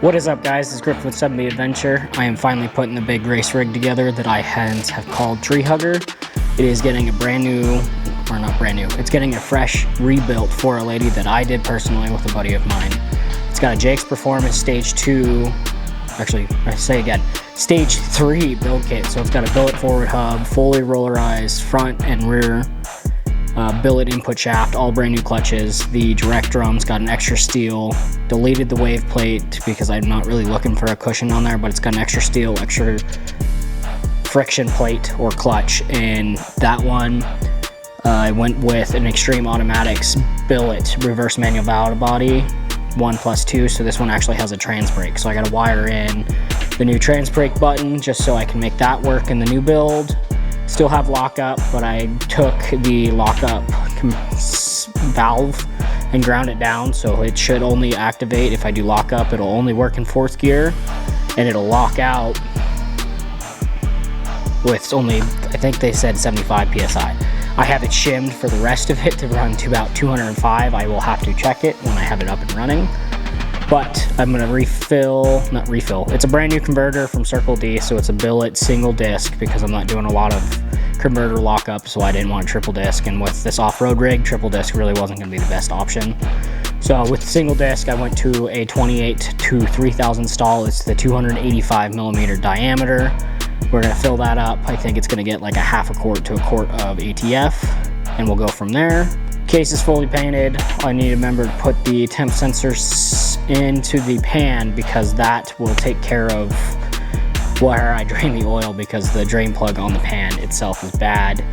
What is up, guys? It's Griff with 7B Adventure. I am finally putting the big race rig together that I have called Treehugger. It is getting a brand new, or not brand new, it's getting a fresh rebuilt for a lady that I did personally with a buddy of mine. It's got a JX Performance Stage 2, actually, I say again, Stage 3 build kit. So it's got a billet forward hub, fully rollerized front and rear, billet input shaft, all brand new clutches. The direct drum's got an extra steel. Deleted the wave plate because I'm not really looking for a cushion on there, but it's got an extra steel, extra friction plate or clutch. And that one, I went with an Extreme Automatics billet reverse manual valve body 1+2. So this one actually has a trans brake. So I got to wire in the new trans brake button just so I can make that work in the new build. Still have lockup, but I took the lockup valve and ground it down, so it should only activate if I do lockup. It'll only work in 4th gear, and it'll lock out with only, I think they said 75 PSI. I have it shimmed for the rest of it to run to about 205. I will have to check it when I have it up and running. But I'm gonna not refill. It's a brand new converter from Circle D, so it's a billet single disc because I'm not doing a lot of converter lockup, so I didn't want a triple disc. And with this off-road rig, triple disc really wasn't gonna be the best option. So with single disc, I went to a 28 to 3000 stall. It's the 285 millimeter diameter. We're gonna fill that up. I think it's gonna get like a half a quart to a quart of ATF, and we'll go from there. Case is fully painted. I need to remember to put the temp sensors into the pan because that will take care of where I drain the oil, because the drain plug on the pan itself is bad.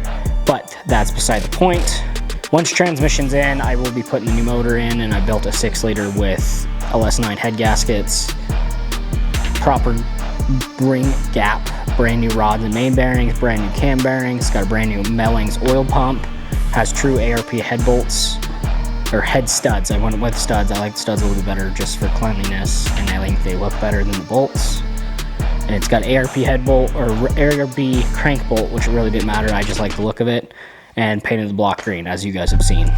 But that's beside the point. Once transmission's in, I will be putting the new motor in, and I built a 6-liter with LS9 head gaskets, proper ring gap, brand new rods and main bearings, brand new cam bearings, got a brand new Mellings oil pump, has true ARP head bolts, or head studs. I went with studs. I like studs a little bit better just for cleanliness, and I think they look better than the bolts. And it's got ARP head bolt, or ARB crank bolt, which really didn't matter. I just like the look of it, and painted the block green, as you guys have seen.